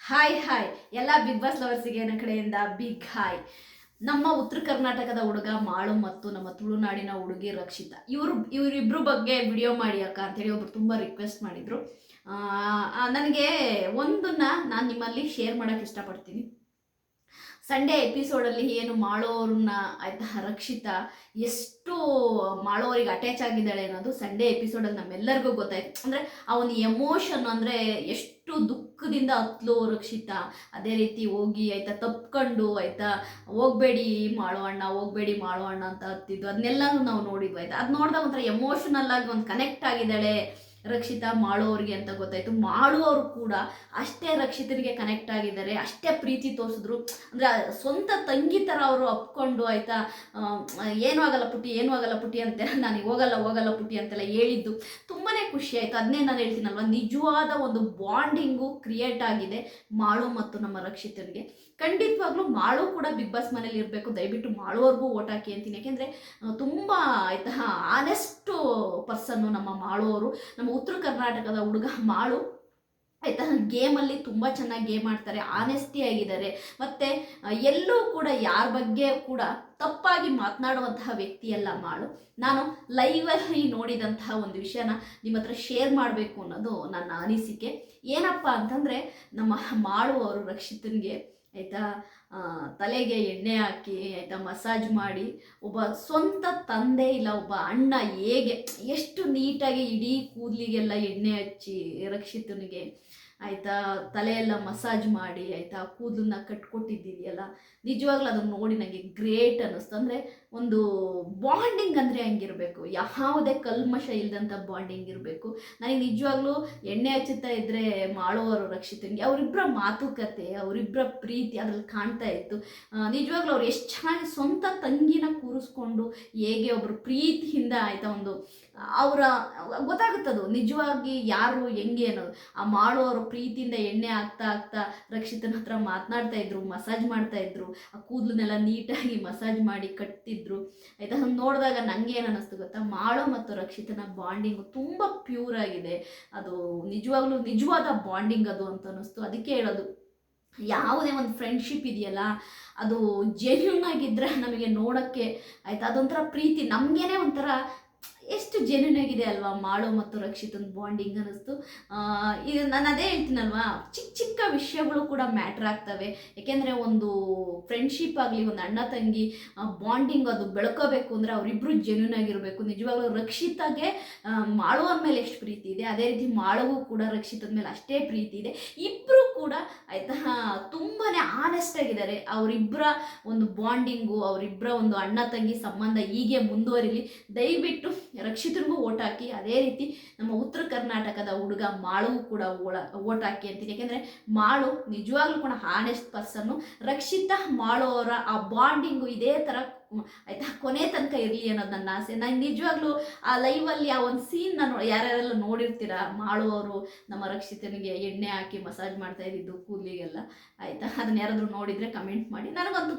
Hi hi ಎಲ್ಲ big boss ಲವರ್ಸಿಗೆ ನನ್ನ ಕಡೆಯಿಂದ ಬಿಗ್ ಹಾಯ್. ನಮ್ಮ ಉತ್ತರ ಕರ್ನಾಟಕದ ಹುಡುಗ ಮಾಳು ಮತ್ತು ನಮ್ಮ ತುಳುನಾಡಿನ ಹುಡುಗಿ ರಕ್ಷಿತಾ ಇವರಿಬ್ಬರು ಬಗ್ಗೆ ವಿಡಿಯೋ ಮಾಡಿ ಅಕ್ಕ ಅಂತೇಳಿ ಒಬ್ರು ತುಂಬ ರಿಕ್ವೆಸ್ಟ್ ಮಾಡಿದರು. ನನಗೆ ಒಂದನ್ನು ನಾನು ನಿಮ್ಮಲ್ಲಿ ಶೇರ್ ಮಾಡೋಕ್ಕೆ ಇಷ್ಟಪಡ್ತೀನಿ. ಸಂಡೇ ಎಪಿಸೋಡಲ್ಲಿ ಏನು ಮಾಡೋರನ್ನ ಆಯ್ತಾ ರಕ್ಷಿತಾ ಎಷ್ಟು ಮಾಡೋರಿಗೆ ಅಟ್ಯಾಚ್ ಆಗಿದ್ದಾಳೆ ಅನ್ನೋದು ಸಂಡೇ ಎಪಿಸೋಡಲ್ಲಿ ನಮ್ಮೆಲ್ಲರಿಗೂ ಗೊತ್ತಾಯ್ತು. ಅಂದರೆ ಆ ಒಂದು ಎಮೋಷನ್ ಅಂದರೆ ಎಷ್ಟು ದುಃಖದಿಂದ ಹತ್ಲು ರಕ್ಷಿತಾ. ಅದೇ ರೀತಿ ಹೋಗಿ ಆಯ್ತಾ ತಪ್ಕೊಂಡು ಆಯ್ತಾ ಹೋಗ್ಬೇಡಿ ಮಾಡೋ ಅಣ್ಣ ಅಂತ ಹತ್ತಿದ್ದು ಅದನ್ನೆಲ್ಲನೂ ನಾವು ನೋಡಿದ್ವು ಆಯ್ತಾ. ಅದು ನೋಡಿದಾಗ ಒಂಥರ ಎಮೋಷನಲ್ ಆಗಿ ಒಂದು ಕನೆಕ್ಟ್ ಆಗಿದ್ದಾಳೆ ರಕ್ಷಿತಾ ಮಾಡೋರಿಗೆ ಅಂತ ಗೊತ್ತಾಯ್ತು. ಮಾಡುವವರು ಕೂಡ ಅಷ್ಟೇ ರಕ್ಷಿತನಿಗೆ ಕನೆಕ್ಟ್ ಆಗಿದ್ದಾರೆ, ಅಷ್ಟೇ ಪ್ರೀತಿ ತೋರಿಸಿದ್ರು. ಅಂದರೆ ಸ್ವಂತ ತಂಗಿ ಥರ ಅವರು ಅಪ್ಕೊಂಡು ಆಯ್ತಾ ಏನೂ ಆಗಲ್ಲ ಪುಟ್ಟಿ ಅಂತ ನನಗೆ ಹೋಗಲ್ಲ ಪುಟ್ಟಿ ಅಂತೆಲ್ಲ ಹೇಳಿದ್ದು ತುಂಬಾ ಖುಷಿ ಆಯಿತು. ಅದನ್ನೇ ನಾನು ಹೇಳ್ತೀನಲ್ವ, ನಿಜವಾದ ಒಂದು ಬಾಂಡಿಂಗು ಕ್ರಿಯೇಟ್ ಆಗಿದೆ ಮಾಳು ಮತ್ತು ನಮ್ಮ ರಕ್ಷಿತನಿಗೆ. ಖಂಡಿತವಾಗ್ಲೂ ಮಾಳು ಕೂಡ ಬಿಗ್ ಬಾಸ್ ಮನೇಲಿ ಇರಬೇಕು. ದಯವಿಟ್ಟು ಮಾಳುವರೆಗೂ ಓಟ್ ಹಾಕಿ ಅಂತೀನಿ. ಯಾಕೆಂದರೆ ತುಂಬ ಆಯ್ತಾ ಆನೆಸ್ಟು ಪರ್ಸನ್ನು ನಮ್ಮ ಮಾಳುವರು. ನಮ್ಮ ಉತ್ತರ ಕರ್ನಾಟಕದ ಹುಡುಗ ಮಾಳು ಆಯಿತಾ ಗೇಮಲ್ಲಿ ತುಂಬ ಚೆನ್ನಾಗಿ ಗೇಮ್ ಆಡ್ತಾರೆ, ಆನೆಸ್ಟಿ ಆಗಿದ್ದಾರೆ. ಮತ್ತು ಎಲ್ಲೂ ಕೂಡ ಯಾರ ಬಗ್ಗೆ ಕೂಡ ತಪ್ಪಾಗಿ ಮಾತನಾಡುವಂತಹ ವ್ಯಕ್ತಿಯಲ್ಲ ಮಾಳು. ನಾನು ಲೈವಲ್ಲಿ ನೋಡಿದಂತಹ ಒಂದು ವಿಷಯನ ನಿಮ್ಮ ಹತ್ರ ಶೇರ್ ಮಾಡಬೇಕು ಅನ್ನೋದು ನನ್ನ ಅನಿಸಿಕೆ. ಏನಪ್ಪ ಅಂತಂದರೆ ನಮ್ಮ ಮಾಳು ಅವರು ರಕ್ಷಿತನಿಗೆ ಆಯಿತಾ ತಲೆಗೆ ಎಣ್ಣೆ ಹಾಕಿ ಆಯಿತಾ ಮಸಾಜ್ ಮಾಡಿ, ಒಬ್ಬ ಸ್ವಂತ ತಂದೆ ಇಲ್ಲ ಒಬ್ಬ ಅಣ್ಣ ಹೇಗೆ ಎಷ್ಟು ನೀಟಾಗಿ ಇಡೀ ಕೂದಲಿಗೆಲ್ಲ ಎಣ್ಣೆ ಹಚ್ಚಿ ರಕ್ಷಿತನಿಗೆ ಆಯಿತಾ ತಲೆಯೆಲ್ಲ ಮಸಾಜ್ ಮಾಡಿ ಆಯಿತಾ ಕೂದಲನ್ನ ಕಟ್ಕೊಟ್ಟಿದ್ದೀರಿಯಲ್ಲ, ನಿಜವಾಗ್ಲೂ ಅದನ್ನು ನೋಡಿ ನನಗೆ ಗ್ರೇಟ್ ಅನ್ನಿಸ್ತು. ಅಂದರೆ ಒಂದು ಬಾಂಡಿಂಗ್ ಅಂದರೆ ಹಂಗಿರಬೇಕು, ಯಾವುದೇ ಕಲ್ಮಶ ಇಲ್ಲದಂಥ ಬಾಂಡಿಂಗ್ ಇರಬೇಕು. ನನಗೆ ನಿಜವಾಗ್ಲೂ ಎಣ್ಣೆ ಹಚ್ಚುತ್ತಾ ಇದ್ದರೆ ಮಾಡೋವರು ರಕ್ಷಿತನಿಗೆ ಅವರಿಬ್ಬರ ಮಾತುಕತೆ, ಅವರಿಬ್ಬರ ಪ್ರೀತಿ ಅದರಲ್ಲಿ ಕಾಣ್ತಾ ಇತ್ತು. ನಿಜವಾಗ್ಲೂ ಅವ್ರು ಎಷ್ಟು ಚೆನ್ನಾಗಿ ಸ್ವಂತ ತಂಗಿನ ಕೂರಿಸ್ಕೊಂಡು ಹೇಗೆ ಒಬ್ಬರು ಪ್ರೀತಿಯಿಂದ ಆಯಿತಾ ಒಂದು ಅವರ ಗೊತ್ತಾಗುತ್ತದು ನಿಜವಾಗಿ ಯಾರು ಹೆಂಗೆ ಅನ್ನೋದು. ಆ ಮಾಡೋರು ಪ್ರೀತಿಯಿಂದ ಎಣ್ಣೆ ಆಗ್ತಾ ರಕ್ಷಿತನ ಹತ್ರ ಮಾತನಾಡ್ತಾ ಇದ್ರು, ಮಸಾಜ್ ಮಾಡ್ತಾ ಇದ್ರು, ಆ ಕೂದಲನ್ನೆಲ್ಲ ನೀಟಾಗಿ ಮಸಾಜ್ ಮಾಡಿ ಕಟ್ತಿದ್ರು ಆಯಿತಾ. ನೋಡಿದಾಗ ನನಗೆ ಏನು ಅನ್ನಿಸ್ತು ಗೊತ್ತಾ, ಮಾಡೋ ಮತ್ತು ರಕ್ಷಿತನ ಬಾಂಡಿಂಗು ತುಂಬ ಪ್ಯೂರ್ ಆಗಿದೆ. ಅದು ನಿಜವಾಗ್ಲೂ ನಿಜವಾದ ಬಾಂಡಿಂಗ್ ಅದು ಅಂತ ಅನ್ನಿಸ್ತು. ಅದಕ್ಕೆ ಹೇಳೋದು, ಯಾವುದೇ ಒಂದು ಫ್ರೆಂಡ್ಶಿಪ್ ಇದೆಯಲ್ಲ ಅದು ಜೆನ್ಯೂನ್ ಆಗಿದ್ದರೆ ನಮಗೆ ನೋಡೋಕ್ಕೆ ಆಯಿತಾ ಅದೊಂಥರ ಪ್ರೀತಿ ನಮಗೇನೆ ಒಂಥರ ಎಷ್ಟು ಜೆನ್ಯೂನ್ ಆಗಿದೆ ಅಲ್ವಾ ಮಾಳು ಮತ್ತು ರಕ್ಷಿತನ ಬಾಂಡಿಂಗ್ ಅನ್ನಿಸ್ತು. ಇದು ನಾನು ಅದೇ ಹೇಳ್ತೀನಲ್ವಾ, ಚಿಕ್ಕ ವಿಷಯಗಳು ಕೂಡ ಮ್ಯಾಟ್ರ್ ಆಗ್ತವೆ. ಏಕೆಂದರೆ ಒಂದು ಫ್ರೆಂಡ್ಶಿಪ್ ಆಗಲಿ ಒಂದು ಅಣ್ಣ ತಂಗಿ ಬಾಂಡಿಂಗ್ ಅದು ಬೆಳ್ಕೋಬೇಕು ಅಂದರೆ ಅವರಿಬ್ಬರು ಜೆನ್ಯೂನ್ ಆಗಿರಬೇಕು. ನಿಜವಾಗ್ಲೂ ರಕ್ಷಿತಾಗೆ ಮಾಳುವ ಮೇಲೆ ಎಷ್ಟು ಪ್ರೀತಿ ಇದೆ, ಅದೇ ರೀತಿ ಮಾಳುಗೂ ಕೂಡ ರಕ್ಷಿತದ ಮೇಲೆ ಅಷ್ಟೇ ಪ್ರೀತಿ ಇದೆ. ಇಬ್ಬರು ಕೂಡ ಆಯಿತಾ ತುಂಬಾ ಆನೆಸ್ಟ್ ಆಗಿದ್ದಾರೆ. ಅವರಿಬ್ಬರ ಒಂದು ಬಾಂಡಿಂಗು, ಅವರಿಬ್ಬರ ಒಂದು ಅಣ್ಣ ತಂಗಿ ಸಂಬಂಧ ಹೀಗೆ ಮುಂದುವರಿಲಿ. ದಯವಿಟ್ಟು ರಕ್ಷಿತನಿಗೂ ಓಟ್ ಹಾಕಿ, ಅದೇ ರೀತಿ ನಮ್ಮ ಉತ್ತರ ಕರ್ನಾಟಕದ ಹುಡುಗ ಮಾಳುಗೂ ಕೂಡ ಓಟ್ ಹಾಕಿ ಅಂತೀನಿ. ಯಾಕೆಂದರೆ ಮಾಳು ನಿಜವಾಗ್ಲೂ ಕೂಡ ಹಾನೆಸ್ಟ್ ಪರ್ಸನ್ನು. ರಕ್ಷಿತಾ ಮಾಳು ಅವರ ಆ ಬಾಂಡಿಂಗು ಇದೇ ಥರ ಆಯಿತಾ ಕೊನೆ ತನಕ ಇರಲಿ ಅನ್ನೋದು ನನ್ನ ಆಸೆ. ನಾನು ನಿಜವಾಗ್ಲೂ ಆ ಲೈವಲ್ಲಿ ಆ ಒಂದು ಸೀನ್ ನಾನು ಯಾರ್ಯಾರೆಲ್ಲ ನೋಡಿರ್ತೀರ, ಮಾಳುವವರು ನಮ್ಮ ರಕ್ಷಿತನಿಗೆ ಎಣ್ಣೆ ಹಾಕಿ ಮಸಾಜ್ ಮಾಡ್ತಾ ಇದ್ದಿದ್ದು ಕೂದಲಿಗೆಲ್ಲ ಆಯಿತಾ, ಅದನ್ನ ಯಾರಾದರೂ ನೋಡಿದರೆ ಕಮೆಂಟ್ ಮಾಡಿ. ನನಗಂತೂ